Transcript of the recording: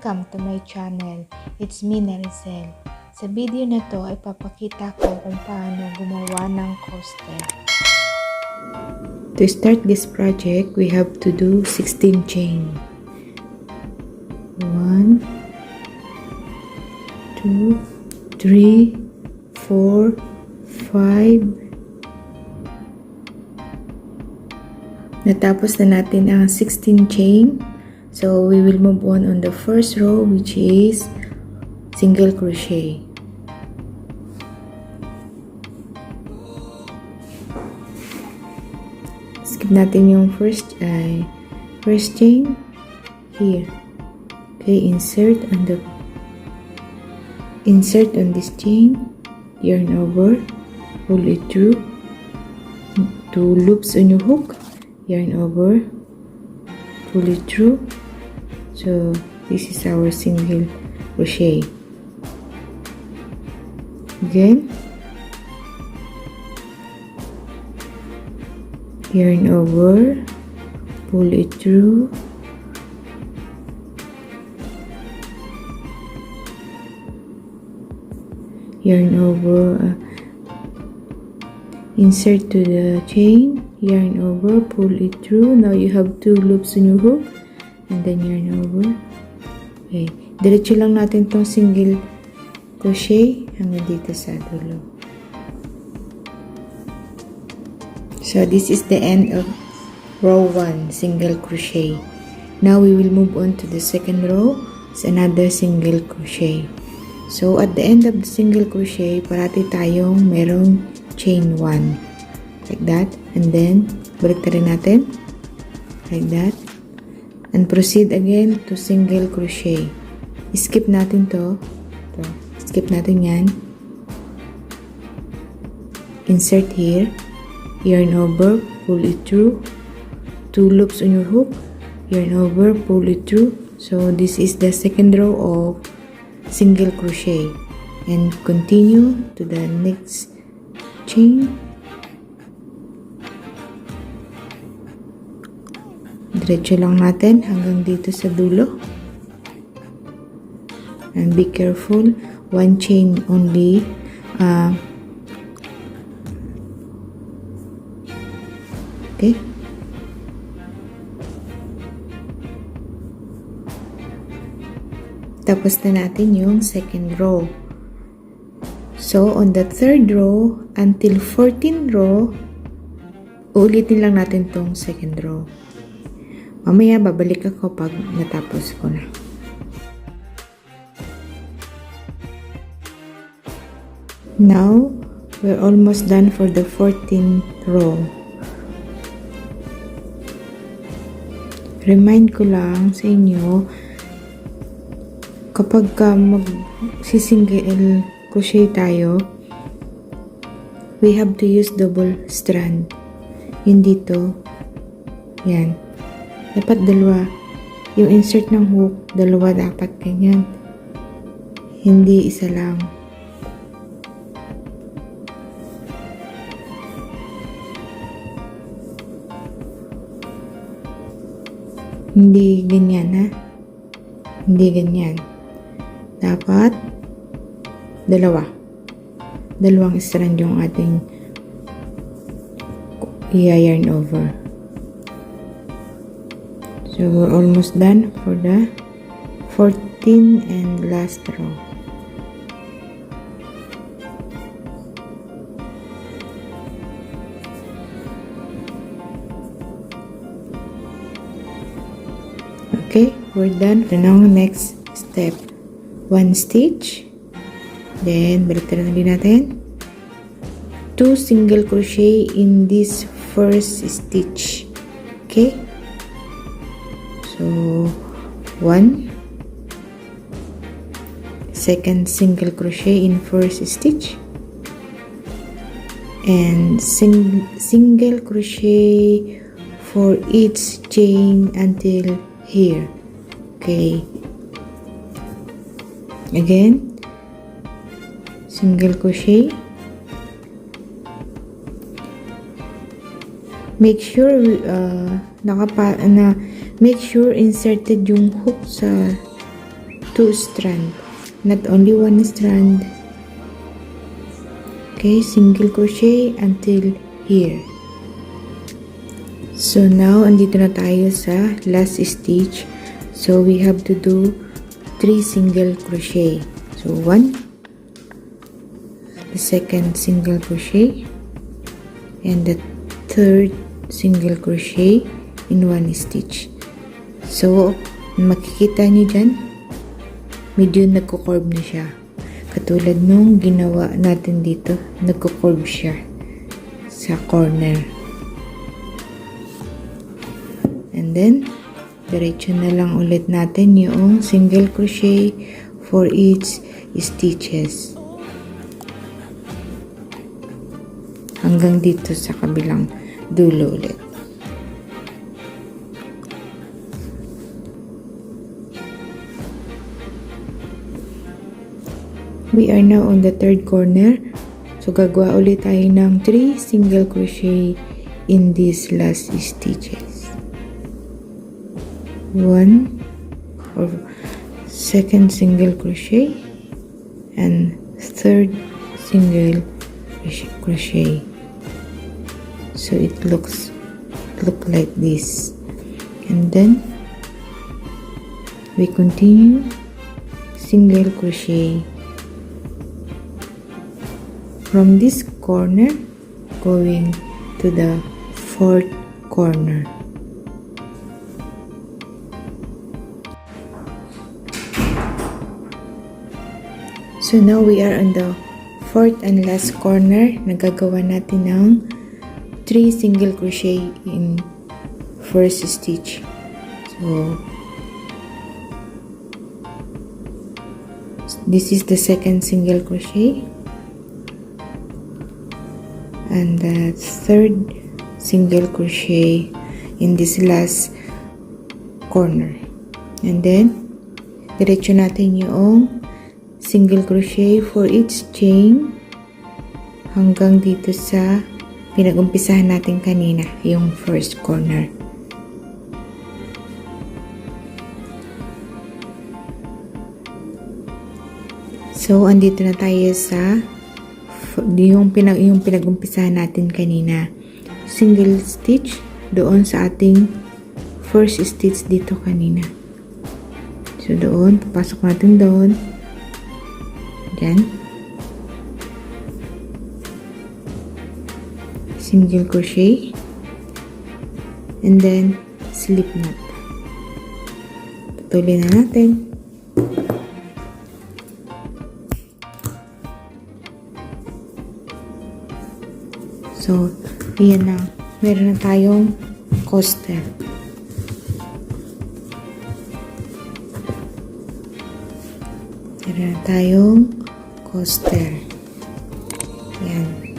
Welcome to my channel. It's me, Naricel. Sa video na to ay papakita ko kung paano gumawa ng coaster. To start this project, we have to do 16 chain. 1, 2, 3, 4, 5. Natapos na natin ang 16 chain. So, we will move on the first row, which is single crochet. Skip natin yung first chain here. Okay, insert on this chain, yarn over, pull it through, 2 loops on your hook, yarn over, pull it through. So this is our single crochet. Again, yarn over, pull it through, yarn over, insert to the chain, yarn over, pull it through. Now you have 2 loops on your hook and then yarn over. Okay, diretso lang natin tong single crochet hanggang dito sa dulo. So this is the end of row 1, single crochet. Now we will move on to the second row. It's another single crochet. So at the end of the single crochet, parati tayong merong chain 1 like that, and then balik rin natin like that, and proceed again to single crochet. Skip natin to. Skip natin yan. Insert here, yarn over, pull it through, 2 loops on your hook, yarn over, pull it through. So this is the second row of single crochet, and continue to the next chain. Diretso lang natin hanggang dito sa dulo, and be careful, 1 chain only. Okay, tapos na natin yung second row. So on the third row until 14th row, uulitin lang natin tong second row. Mamaya babalik ako pag natapos ko na. Now, we're almost done for the 14th row. Remind ko lang sa inyo, kapag mag-single crochet tayo, we have to use double strand. Yun dito. Yan. Dapat dalawa. Yung insert ng hook, dalawa dapat ganyan. Hindi isa lang. Hindi ganyan, ha? Hindi ganyan. Dapat dalawa. Dalawang strand yung ating i-yarn over. So we're almost done for the 14th and last row. Okay, we're done. So now next step, 1 stitch, then balik din natin 2 single crochet in this first stitch. Okay, so 1 second single crochet in first stitch, and single crochet for each chain until here. Okay, again single crochet. Make sure make sure inserted yung hook sa 2 strand, not only 1 strand. Okay, single crochet until here. So now andito na tayo sa last stitch, so we have to do 3 single crochet. So 1, the second single crochet, and the third single crochet in 1 stitch. So makikita nyo dyan, medyo nagko-curve na siya. Katulad nung ginawa natin dito, nagko-curve siya sa corner. And then, diretso na lang ulit natin yung single crochet for each stitches. Hanggang dito sa kabilang dulo ulit. We are now on the third corner. So, gagawa ulit tayo ng 3 single crochet in these last stitches. 1 or second single crochet and third single crochet. So, it look like this. And then, we continue single crochet from this corner going to the fourth corner. So now we are on the fourth and last corner. Nagagawa natin ng 3 single crochet in first stitch. So this is the second single crochet and the third single crochet in this last corner. And then diretso natin yung single crochet for each chain hanggang dito sa pinag-umpisahan natin kanina, yung first corner. So andito na tayo sa yung pinag-umpisahan natin kanina, single stitch doon sa ating first stitch dito kanina. So doon, papasok natin doon, dyan, single crochet, and then slip knot. Patuloy na natin. So, ayan na. Meron na tayong coaster. Meron na tayong coaster. Ayan.